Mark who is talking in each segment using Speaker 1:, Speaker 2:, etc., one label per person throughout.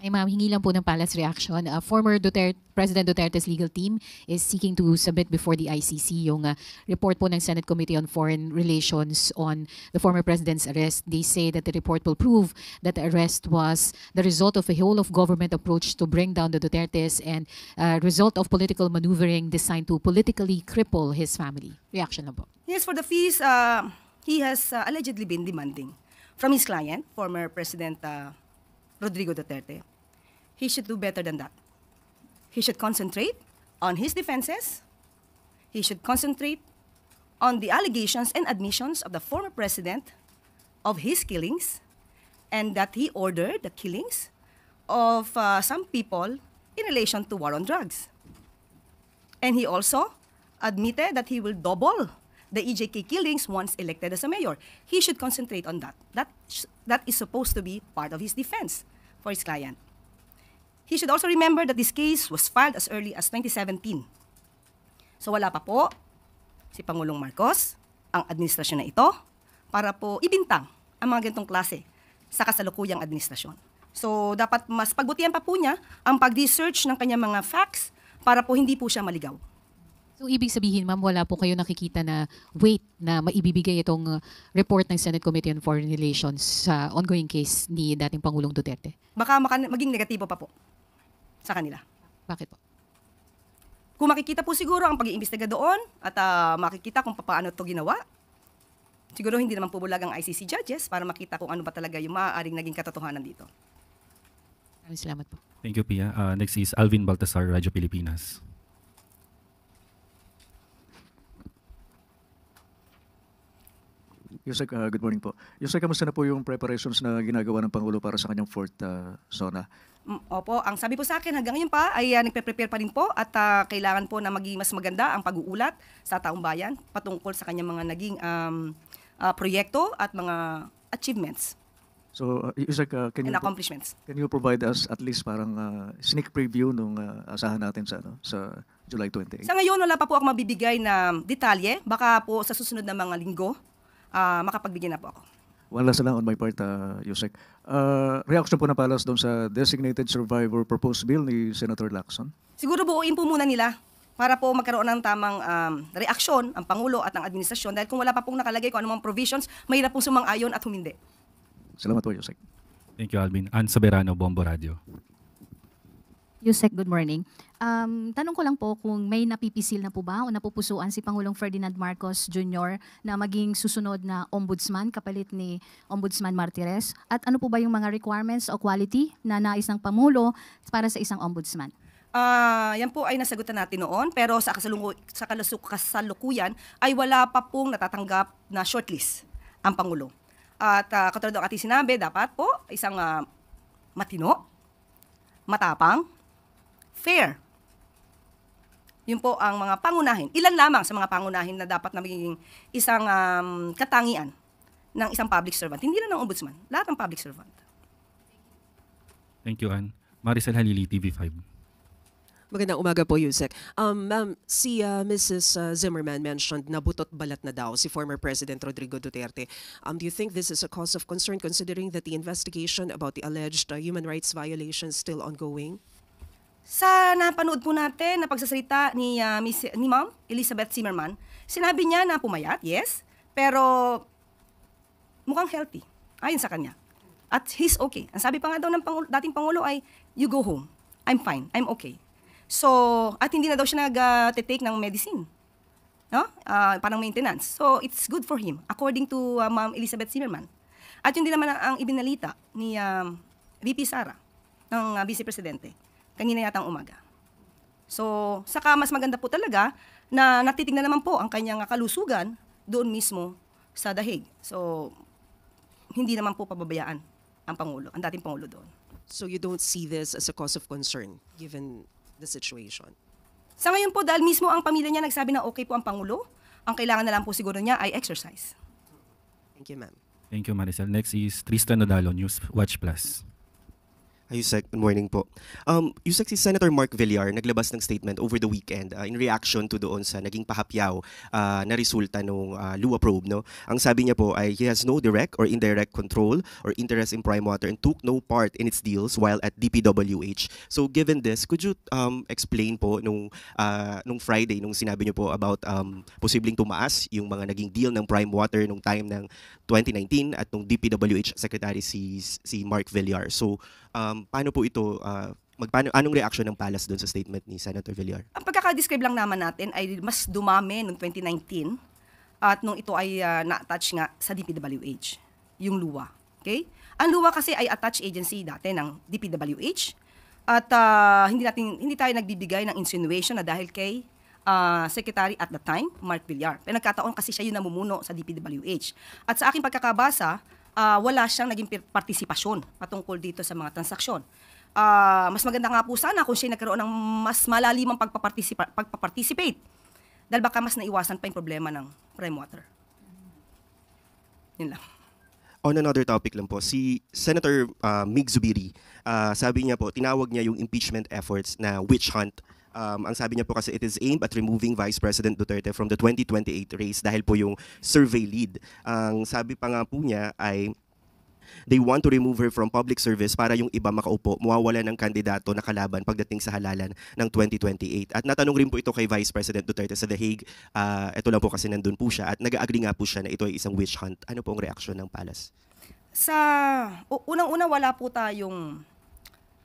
Speaker 1: Ay ma'am, hingi lang po ng palace reaction. Former President Duterte's legal team is seeking to submit before the ICC yung report po ng Senate Committee on Foreign Relations on the former president's arrest. They say that the report will prove that the arrest was the result of a whole-of-government approach to bring down the Dutertes and result of political maneuvering designed to politically cripple his family. Reaction lang po.
Speaker 2: Yes, for the fees, he has allegedly been demanding from his client, former President Rodrigo Duterte. He should do better than that. He should concentrate on his defenses. He should concentrate on the allegations and admissions of the former president of his killings and that he ordered the killings of some people in relation to war on drugs. And he also admitted that he will double the EJK killings once elected as a mayor. He should concentrate on that. That is supposed to be part of his defense for his client. He should also remember that this case was filed as early as 2017. So wala pa po si Pangulong Marcos, ang administrasyon na ito, para po ibintang ang mga ganitong klase sa kasalukuyang administrasyon. So dapat mas pagbutihan pa po niya ang pag-research ng kanyang mga facts para po hindi po siya maligaw.
Speaker 1: So ibig sabihin ma'am, wala po kayo nakikita na weight na maibibigay itong report ng Senate Committee on Foreign Relations sa ongoing case ni dating Pangulong Duterte?
Speaker 2: Baka maging negatibo pa po sa kanila.
Speaker 1: Bakit po?
Speaker 2: Kung makikita po siguro ang pag-iimbestiga doon at makikita kung paano ito ginawa, siguro hindi naman po bulag ang ICC judges para makita kung ano ba talaga yung maaaring naging katotohanan dito.
Speaker 1: Maraming salamat po.
Speaker 3: Thank you, Pia. Next is Alvin Baltasar, Radyo Pilipinas.
Speaker 4: Yusek, good morning po. Yusek, kamusta na po yung preparations na ginagawa ng Pangulo para sa kanyang fourth zona?
Speaker 2: Opo, ang sabi po sa akin hanggang ngayon pa ay nagpe-prepare pa rin po at kailangan po na maging mas maganda ang pag-uulat sa taong bayan patungkol sa kanyang mga naging proyekto at mga achievements.
Speaker 4: So, Yusek,
Speaker 2: and accomplishments.
Speaker 4: Can you provide us at least parang sneak preview nung asahan natin sa July 28?
Speaker 2: Sa ngayon, wala pa po ako mabibigay na detalye. Baka po sa susunod na mga linggo, makapagbigay na po ako.
Speaker 4: One last lang on my part, Yusek. Reaction po na palas doon sa Designated Survivor Proposed Bill ni Senator Lacson?
Speaker 2: Siguro buuin po muna nila para po magkaroon ng tamang reaksyon ang Pangulo at ang administrasyon dahil kung wala pa pong nakalagay kung anumang provisions, mahirap pong sumang-ayon at humindi.
Speaker 4: Salamat po, Yusek.
Speaker 3: Thank you, Alvin. Ann Soberano, Bombo Radio.
Speaker 5: Yusek, good morning. Tanong ko lang po kung may napipisil na po ba o napupusuan si Pangulong Ferdinand Marcos Jr. na maging susunod na ombudsman kapalit ni Ombudsman Martires? At ano po ba yung mga requirements o quality na nais ng Pangulo para sa isang ombudsman?
Speaker 2: Yan po ay nasagutan natin noon pero sa kasalukuyan ay wala pa pong natatanggap na shortlist ang Pangulo. At katulad ng ating sinabi, dapat po isang matino, matapang, fair. Yun po ang mga pangunahin. Ilan lamang sa mga pangunahin na dapat na magiging isang katangian ng isang public servant. Hindi lang ng ombudsman, lahat ng public servant.
Speaker 3: Thank you, Ann. Maricel Halili, TV5.
Speaker 6: Magandang umaga po, Yusek. Ma'am, si Mrs. Zimmerman mentioned na butot balat na daw si former President Rodrigo Duterte. Do you think this is a cause of concern considering that the investigation about the alleged human rights violations still ongoing?
Speaker 2: Sa napanood po natin na pagsasalita ni Ma'am Elizabeth Zimmerman, sinabi niya na pumayat, yes, pero mukhang healthy, ayon sa kanya. At he's okay. Ang sabi pa nga daw ng dating Pangulo ay, you go home, I'm fine, I'm okay. So, at hindi na daw siya nag-take ng medicine, no? Parang maintenance. So, it's good for him, according to Ma'am Elizabeth Zimmerman. At yun din naman ang ibinalita ni VP Sara ng Vice Presidente kanina yata ang umaga. So, saka mas maganda po talaga na natitignan naman po ang kanyang kalusugan doon mismo sa Dahig. So, hindi naman po pababayaan ang Pangulo, ang dating Pangulo doon.
Speaker 6: So you don't see this as a cause of concern given the situation?
Speaker 2: Sa ngayon po, dahil mismo ang pamilya niya nagsabi na okay po ang Pangulo, ang kailangan na lang po siguro niya ay exercise.
Speaker 6: Thank you, ma'am.
Speaker 3: Thank you, Maricel. Next is Tristan Nodalo, News Watch Plus.
Speaker 7: Yusek, good morning po. Yusek, si Senator Mark Villar naglabas ng statement over the weekend in reaction to doon sa naging pahapyaw na resulta ng Lua probe. No? Ang sabi niya po ay he has no direct or indirect control or interest in Prime Water and took no part in its deals while at DPWH. So given this, could you explain po nung Friday, nung sinabi niyo po about posibleng tumaas yung mga naging deal ng Prime Water nung time ng 2019 at nung DPWH Secretary si Mark Villar. So paano po ito, anong reaction ng Palace doon sa statement ni Senator Villar?
Speaker 2: Ang pagkakadescribe lang naman natin ay mas dumami noong 2019 at nung ito ay na-attach nga sa DPWH, yung LUA. Okay? Ang LUA kasi ay attached agency dati ng DPWH at hindi tayo nagbibigay ng insinuation na dahil kay Secretary at the time, Mark Villar. Pinagkataon kasi siya yung namumuno sa DPWH. At sa aking pagkakabasa, wala siyang naging partisipasyon patungkol dito sa mga transaksyon. Mas maganda nga po sana kung siya nagkaroon ng mas malalimang pagpaparticipate dahil baka mas naiwasan pa yung problema ng Prime Water. Yun lang.
Speaker 7: On another topic lang po, si Senator Mig Zubiri, sabi niya po, tinawag niya yung impeachment efforts na witch hunt. Ang sabi niya po kasi it is aimed at removing Vice President Duterte from the 2028 race dahil po yung survey lead. Ang sabi pa nga po niya ay they want to remove her from public service para yung iba makaupo, mawawala ng kandidato na kalaban pagdating sa halalan ng 2028. At natanong rin po ito kay Vice President Duterte sa The Hague. Ito lang po kasi nandun po siya at nag-agree nga po siya na ito ay isang witch hunt. Ano po ang reaksyon ng Palace?
Speaker 2: Unang-una wala po tayong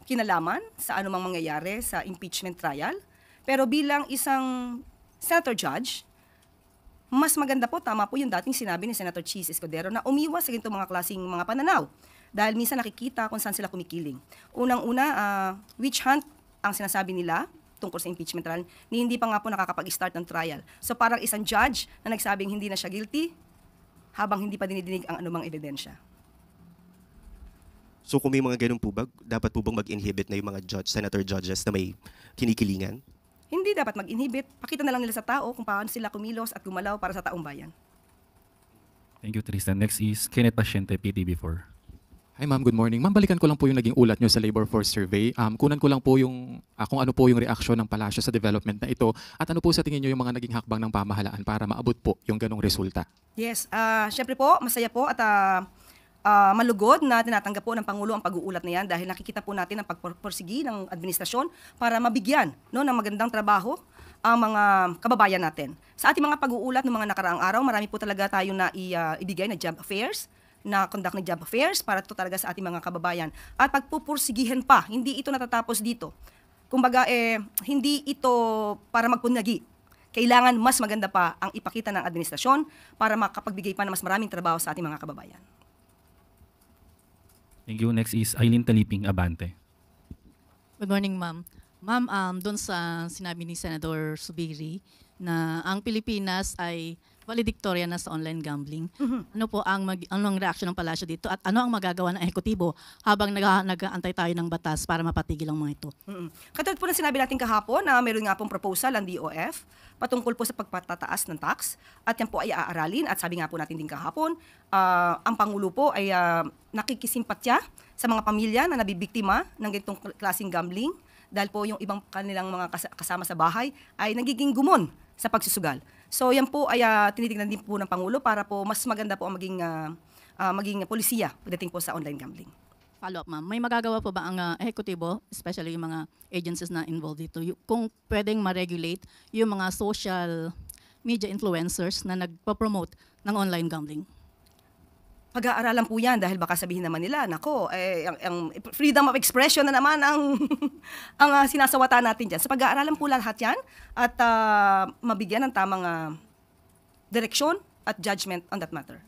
Speaker 2: kinalaman sa anumang mangyayari sa impeachment trial. Pero bilang isang Senator Judge, mas maganda po, tama po yung dating sinabi ni Senator Chis Escudero na umiwas sa ganitong mga klaseng mga pananaw. Dahil minsan nakikita kung saan sila kumikiling. Unang-una, witch hunt ang sinasabi nila tungkol sa impeachment trial, ni hindi pa nga po nakakapag-start ng trial. So parang isang judge na nagsabing hindi na siya guilty, habang hindi pa dinidinig ang anumang ebidensya.
Speaker 7: So kung may mga ganun po ba, dapat po bang mag-inhibit na yung mga senator judges na may kinikilingan?
Speaker 2: Hindi dapat mag-inhibit. Pakita na lang nila sa tao kung paano sila kumilos at gumalaw para sa taong bayan.
Speaker 3: Thank you, Tristan. Next is Kenneth Pasyente, PTV4.
Speaker 8: Hi ma'am, good morning. Ma'am, balikan ko lang po yung naging ulat nyo sa Labor Force Survey. Kunan ko lang po yung kung ano po yung reaksyon ng palasyo sa development na ito at ano po sa tingin nyo yung mga naging hakbang ng pamahalaan para maabot po yung ganong resulta.
Speaker 2: Yes, syempre po, masaya po at malugod na tinatanggap po ng Pangulo ang pag-uulat na yan dahil nakikita po natin ang pagporsigi ng administrasyon para mabigyan ng magandang trabaho ang mga kababayan natin. Sa ating mga pag-uulat ng mga nakaraang araw, marami po talaga tayo na ibigay na job affairs, na conduct ng job affairs para to talaga sa ating mga kababayan. At pagpupursigihin pa, hindi ito natatapos dito. Kumbaga, hindi ito para magpunyagi. Kailangan mas maganda pa ang ipakita ng administrasyon para makapagbigay pa ng mas maraming trabaho sa ating mga kababayan.
Speaker 3: Thank you. Next is Eileen Taliping, Abante.
Speaker 9: Good morning, ma'am. Ma'am, doon sa sinabi ni Senator Zubiri na ang Pilipinas ay valedictorian na sa online gambling. Ano po anong reaksyon ng palasyo dito at ano ang magagawa ng ehekutibo habang nag-aantay tayo ng batas para mapatigil ang mga ito?
Speaker 2: Katulad po na sinabi natin kahapon na meron nga pong proposal ang DOF patungkol po sa pagpatataas ng tax at yan po ay aaralin at sabi nga po natin din kahapon, ang Pangulo po ay nakikisimpatya sa mga pamilya na nabibiktima ng ganitong klaseng gambling dahil po yung ibang kanilang mga kasama sa bahay ay nagiging gumon sa pagsusugal. So yan po ay tinitingnan din po ng Pangulo para po mas maganda po ang maging polisiya pagdating po sa online gambling.
Speaker 9: Follow up, ma'am. May magagawa po ba ang ehekutibo, especially yung mga agencies na involved dito, kung pwedeng ma-regulate yung mga social media influencers na nagpo-promote ng online gambling?
Speaker 2: Pag-aaralan po yan dahil baka sabihin naman nila, nako, ang freedom of expression na naman ang sinasawata natin dyan. So pag-aaralan po lahat yan at mabigyan ng tamang direksyon at judgment on that matter.